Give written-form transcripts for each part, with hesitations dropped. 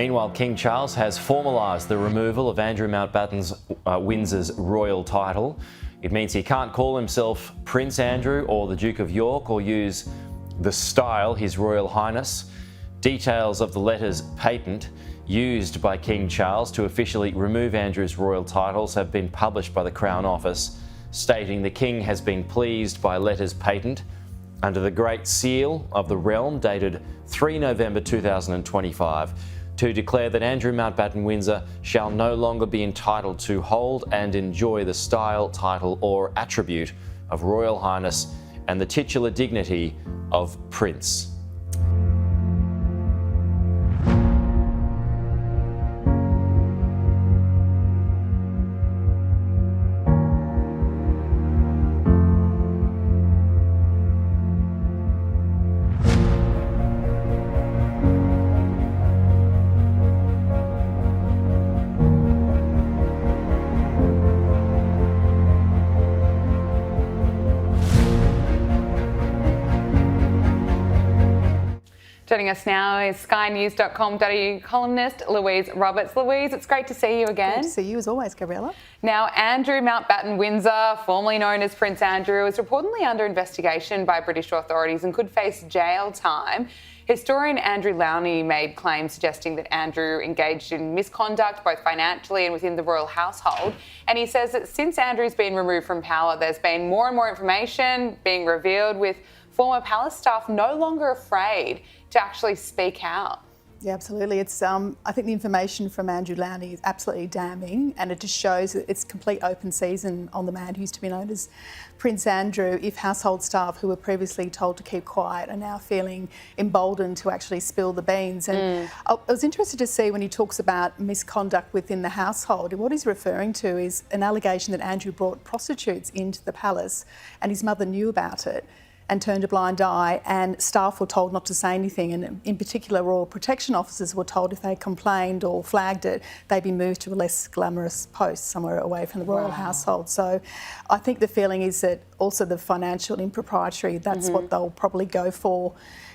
Meanwhile, King Charles has formalised the removal of Andrew Mountbatten Windsor's royal title. It means he can't call himself Prince Andrew or the Duke of York or use the style His Royal Highness. Details of the letter's patent used by King Charles to officially remove Andrew's royal titles have been published by the Crown Office, stating the King has been pleased by letter's patent under the Great Seal of the Realm dated 3 November 2025 to declare that Andrew Mountbatten Windsor shall no longer be entitled to hold and enjoy the style, title or attribute of Royal Highness and the titular dignity of Prince. Joining us now is skynews.com.au columnist Louise Roberts. Louise, it's great to see you again. Great to see you as always, Gabriella. Now, Andrew Mountbatten Windsor, formerly known as Prince Andrew, is reportedly under investigation by British authorities and could face jail time. Historian Andrew Lowney made claims suggesting that Andrew engaged in misconduct both financially and within the royal household. And he says that since Andrew's been removed from power, there's been more and more information being revealed, with former palace staff no longer afraid to actually speak out. Yeah, absolutely. It's I think the information from Andrew Lowney is absolutely damning, and it just shows that it's complete open season on the man who used to be known as Prince Andrew. If household staff who were previously told to keep quiet are now feeling emboldened to actually spill the beans. And I was interested to see when he talks about misconduct within the household, what he's referring to is an allegation that Andrew brought prostitutes into the palace and his mother knew about it and turned a blind eye, and staff were told not to say anything, and in particular royal protection officers were told if they complained or flagged it, they'd be moved to a less glamorous post somewhere away from the royal household. So I think the feeling is that also the financial impropriety, that's what they'll probably go for.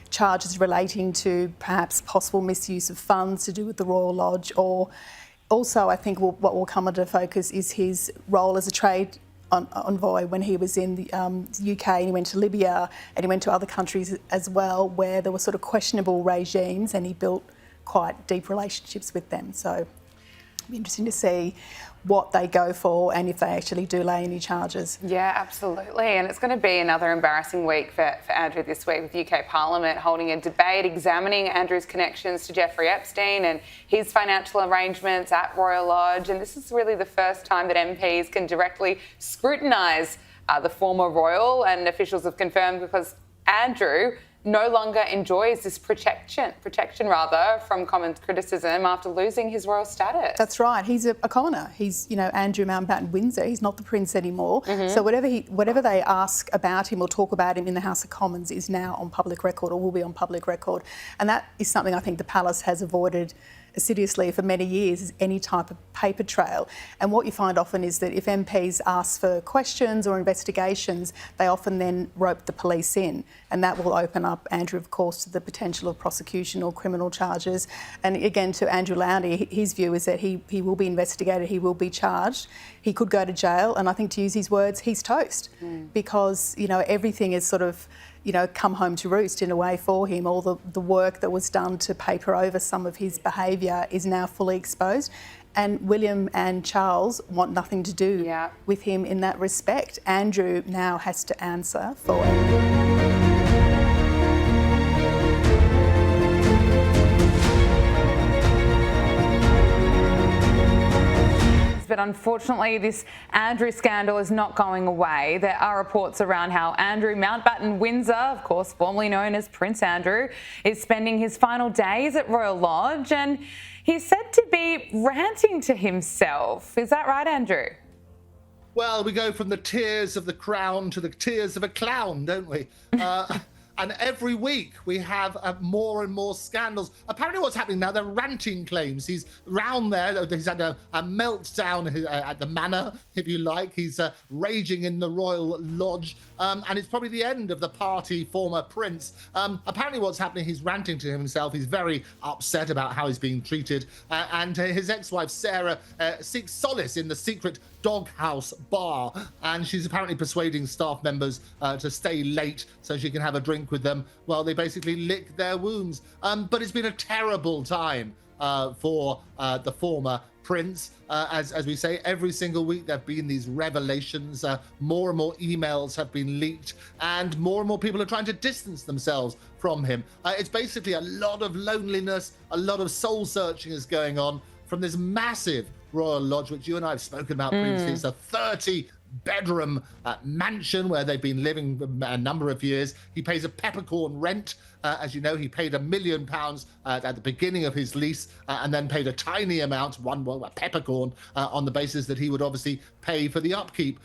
Charges relating to perhaps possible misuse of funds to do with the Royal Lodge, or also I think what will come under focus is his role as a trade envoy when he was in the UK, and he went to Libya and he went to other countries as well where there were sort of questionable regimes, and he built quite deep relationships with them. So it'll be interesting to see what they go for and if they actually do lay any charges. Yeah, absolutely. And it's going to be another embarrassing week for Andrew this week, with UK Parliament holding a debate examining Andrew's connections to Jeffrey Epstein and his financial arrangements at Royal Lodge. And this is really the first time that MPs can directly scrutinise the former royal, and officials have confirmed because Andrew no longer enjoys this protection from common criticism after losing his royal status. That's right. He's a commoner. He's, Andrew Mountbatten Windsor. He's not the prince anymore. So whatever they ask about him or talk about him in the House of Commons is now on public record, or will be on public record. And that is something I think the palace has avoided assiduously for many years, is any type of paper trail. And what you find often is that if MPs ask for questions or investigations, they often then rope the police in, and that will open up Andrew, of course, to the potential of prosecution or criminal charges. And again, to Andrew Lowney, his view is that he will be investigated, he will be charged, he could go to jail, and I think, to use his words, he's toast, because everything is sort of come home to roost in a way for him. All the work that was done to paper over some of his behaviour is now fully exposed. And William and Charles want nothing to do with him in that respect. Andrew now has to answer for it. But unfortunately, this Andrew scandal is not going away. There are reports around how Andrew Mountbatten Windsor, of course formerly known as Prince Andrew, is spending his final days at Royal Lodge, and he's said to be ranting to himself. Is that right, Andrew? Well, we go from the tears of the crown to the tears of a clown, don't we? And every week we have more and more scandals. Apparently what's happening now, they're ranting claims. He's round there, he's had a meltdown at the manor, if you like. He's raging in the royal lodge. And it's probably the end of the party former prince. Apparently what's happening, he's ranting to himself. He's very upset about how he's being treated. And his ex-wife, Sarah, seeks solace in the secret doghouse bar. And she's apparently persuading staff members to stay late so she can have a drink with them while they basically lick their wounds. But it's been a terrible time for the former prince. As we say, every single week there have been these revelations. More and more emails have been leaked, and more people are trying to distance themselves from him. It's basically a lot of loneliness, a lot of soul searching is going on from this massive royal lodge, which you and I have spoken about previously. It's a 30-bedroom mansion where they've been living a number of years. He pays a peppercorn rent. As you know, he paid £1 million at the beginning of his lease, and then paid a tiny amount, a peppercorn, on the basis that he would obviously pay for the upkeep.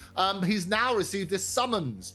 He's now received this summons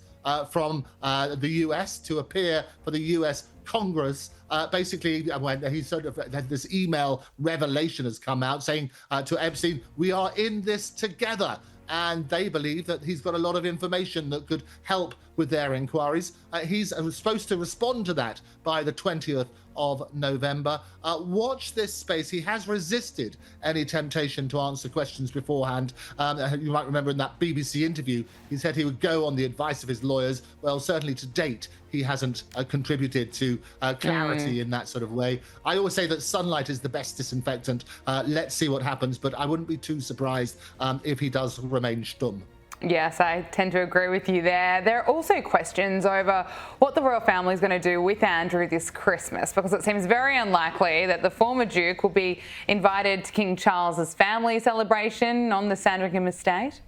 from the US to appear for the US Congress. Basically, when he sort of had this email revelation has come out saying to Epstein, "We are in this together." And they believe that he's got a lot of information that could help with their inquiries. He's supposed to respond to that by the 20th of November. Watch this space. He has resisted any temptation to answer questions beforehand. You might remember in that BBC interview, he said he would go on the advice of his lawyers. Well, certainly to date, he hasn't contributed to clarity in that sort of way. I always say that sunlight is the best disinfectant. Let's see what happens, but I wouldn't be too surprised if he does remain stumm. Yes, I tend to agree with you there. There are also questions over what the royal family is going to do with Andrew this Christmas, because it seems very unlikely that the former Duke will be invited to King Charles's family celebration on the Sandringham estate.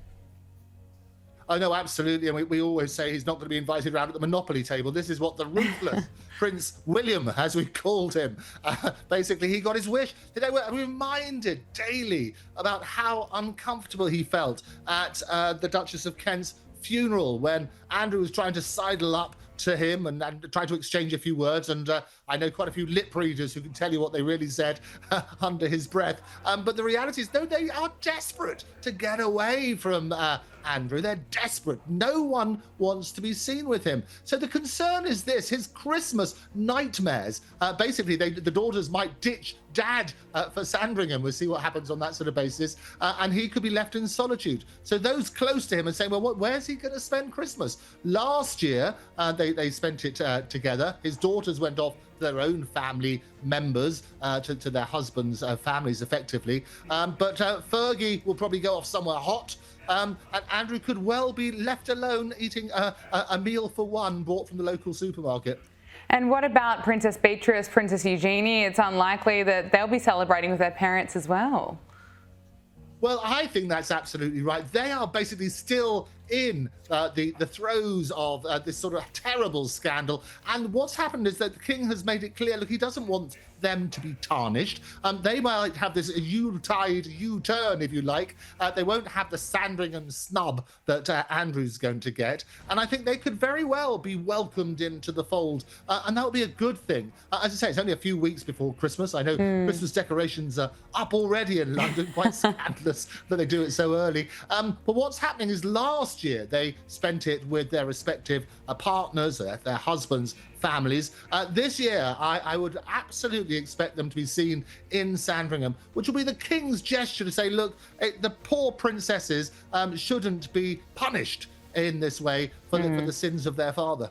Oh, no, absolutely. And we always say he's not going to be invited around at the Monopoly table. This is what the ruthless Prince William, as we called him, basically, he got his wish. Today, we're reminded daily about how uncomfortable he felt at the Duchess of Kent's funeral when Andrew was trying to sidle up to him and try to exchange a few words. And I know quite a few lip readers who can tell you what they really said under his breath. But the reality is, no, they are desperate to get away from Andrew. They're desperate. No one wants to be seen with him. So the concern is this, his Christmas nightmares. Basically, the daughters might ditch Dad for Sandringham. We'll see what happens on that sort of basis. And he could be left in solitude. So those close to him are saying, well, where's he going to spend Christmas? Last year, they spent it together. His daughters went off to their own family members, to their husbands' families, effectively. But Fergie will probably go off somewhere hot. And Andrew could well be left alone eating a meal for one bought from the local supermarket. And what about Princess Beatrice, Princess Eugenie? It's unlikely that they'll be celebrating with their parents as well. Well, I think that's absolutely right. They are basically still in the throes of this sort of terrible scandal. And what's happened is that the king has made it clear, look, he doesn't want them to be tarnished. They might have this Yuletide U-turn, if you like. They won't have the Sandringham snub that Andrew's going to get. And I think they could very well be welcomed into the fold. And that would be a good thing. As I say, it's only a few weeks before Christmas. I know Christmas decorations are up already in London. Quite scandalous that they do it so early. But what's happening is last year they spent it with their respective partners, their husbands, families. This year, I would absolutely expect them to be seen in Sandringham, which will be the king's gesture to say, look, the poor princesses shouldn't be punished in this way for the sins of their father.